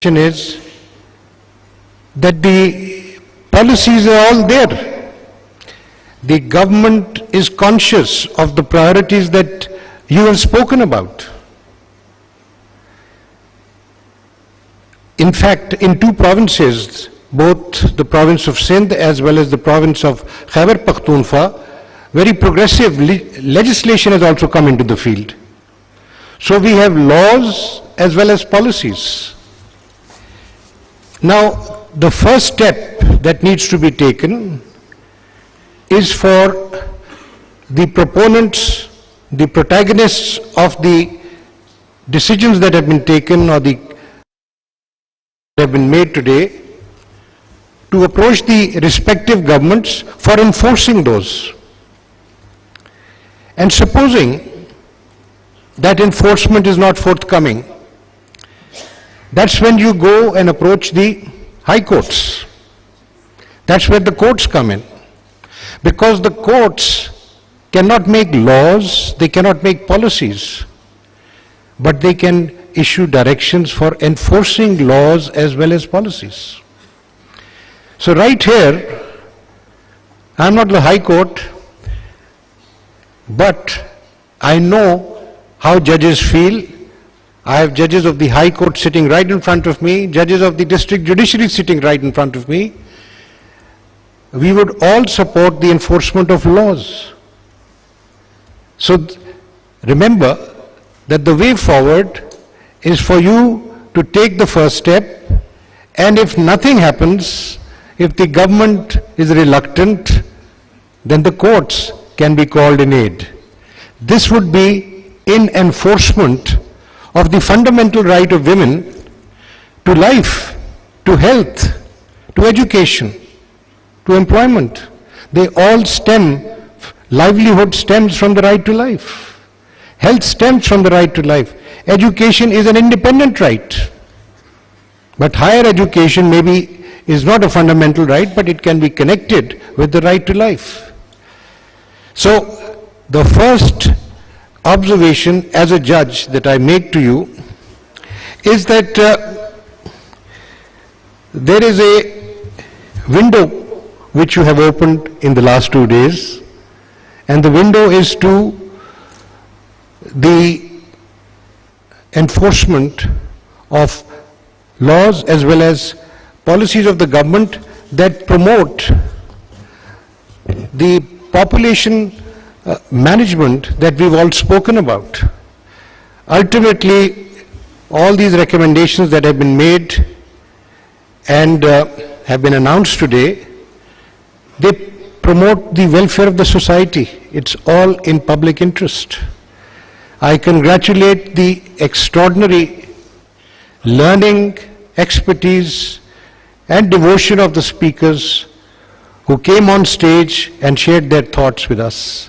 is that the policies are all there. The government is conscious of the priorities that you have spoken about. In fact, in two provinces, both the province of Sindh as well as the province of Khyber Pakhtunkhwa, very progressive legislation has also come into the field. So we have laws as well as policies. Now, the first step that needs to be taken is for the proponents, the protagonists of the decisions that have been taken or have been made today, to approach the respective governments for enforcing those. And supposing that enforcement is not forthcoming, that's when you go and approach the high courts. That's where the courts come in. Because the courts cannot make laws, they cannot make policies, but they can issue directions for enforcing laws as well as policies. So right here, I'm not the High Court, but I know how judges feel. I have judges of the High Court sitting right in front of me, judges of the District Judiciary sitting right in front of me. We would all support the enforcement of laws. So remember that the way forward is for you to take the first step, and if nothing happens, if the government is reluctant, then the courts can be called in aid. This would be in enforcement of the fundamental right of women to life, to health, to education, to employment. They all stem, livelihood stems from the right to life. Health stems from the right to life. Education is an independent right. But higher education maybe is not a fundamental right, but it can be connected with the right to life. So the first observation as a judge that I make to you is that there is a window which you have opened in the last 2 days, and the window is to the enforcement of laws as well as policies of the government that promote the population management that we've all spoken about. Ultimately, all these recommendations that have been made and have been announced today, they promote the welfare of the society. It's all in public interest. I congratulate the extraordinary learning, expertise, and devotion of the speakers who came on stage and shared their thoughts with us.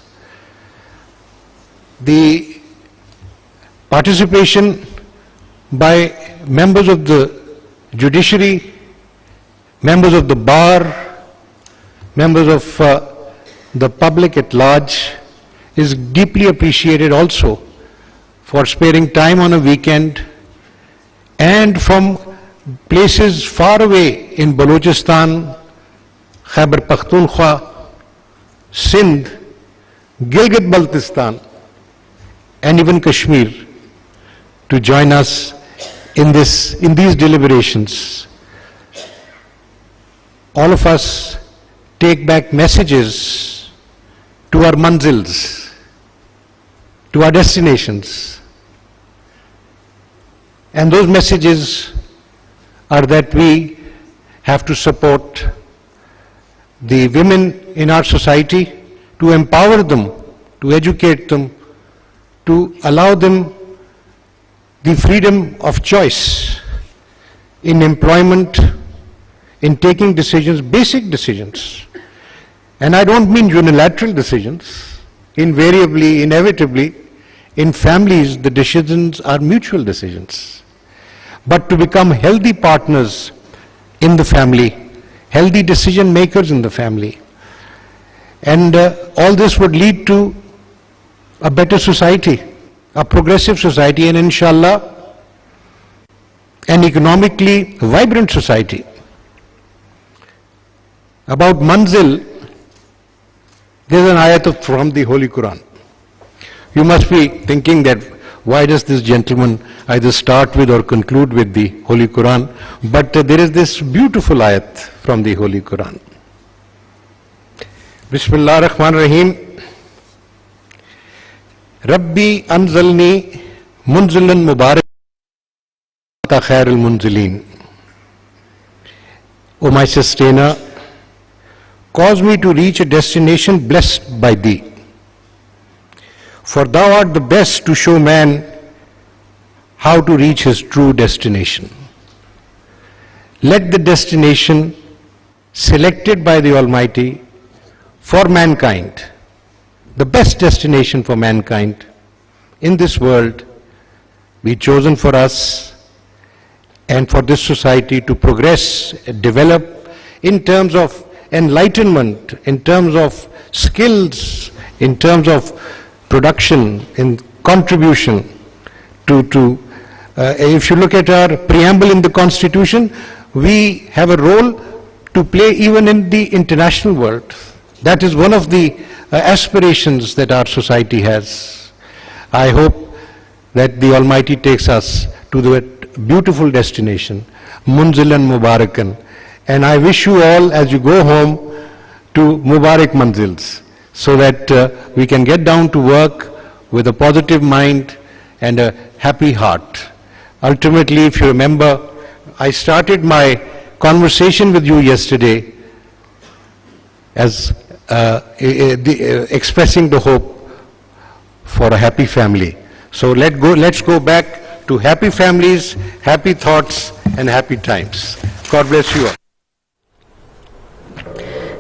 The participation by members of the judiciary, members of the bar, members of the public at large is deeply appreciated also, for sparing time on a weekend and from places far away in Balochistan, Khyber Pakhtunkhwa, Sindh, Gilgit-Baltistan, and even Kashmir to join us in these deliberations. All of us take back messages to our manzils, to our destinations. And those messages are that we have to support the women in our society, to empower them, to educate them, to allow them the freedom of choice in employment, in taking decisions, basic decisions. And I don't mean unilateral decisions. Invariably, inevitably, in families, the decisions are mutual decisions. But to become healthy partners in the family, healthy decision makers in the family. And all this would lead to a better society, a progressive society, and inshallah, an economically vibrant society. About manzil, there is an ayat from the Holy Quran. You must be thinking that why does this gentleman either start with or conclude with the Holy Quran? But there is this beautiful ayat from the Holy Quran. Bismillah ar-Rahman ar-Rahim. Rabbi anzalni munzilan mubarak ta khair al-munzilin. O my sustainer, cause me to reach a destination blessed by thee. For thou art the best to show man how to reach his true destination. Let the destination selected by the Almighty for mankind, the best destination for mankind in this world, be chosen for us and for this society to progress, develop in terms of enlightenment, in terms of skills, in terms of production, in contribution to if you look at our preamble in the Constitution, we have a role to play even in the international world. That is one of the aspirations that our society has. I hope that the Almighty takes us to the beautiful destination, Munzilan Mubarakan. And I wish you all, as you go home, to Mubarak Manzils, so that we can get down to work with a positive mind and a happy heart. Ultimately, if you remember, I started my conversation with you yesterday as expressing the hope for a happy family. So let's go back to happy families, happy thoughts and happy times. God bless you all.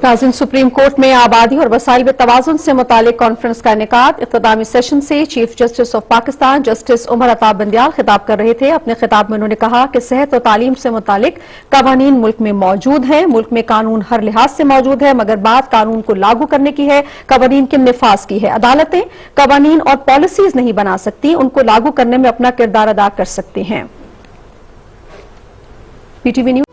नाज़रीन, supreme court में आबादी और वसाइल में तवाज़ुन से मुतालिक conference का इनेकाद। इख्तितामी सेशन से chief justice of Pakistan justice Umar Ata Bandial खिताब कर रहे थे। अपने खिताब में उन्होंने कहा कि सेहत और तालीम से मुतालिक कवानीन मुल्क में मौजूद हैं, मुल्क में कानून हर लिहाज से मौजूद है, मगर बात कानून को लागू करने की है, कवानीन के निफाज की है। अदालतें कवानीन और पॉलिसीज नहीं बना सकती, उनको लागू करने में अपना किरदार अदा कर सकती हैं। PTV news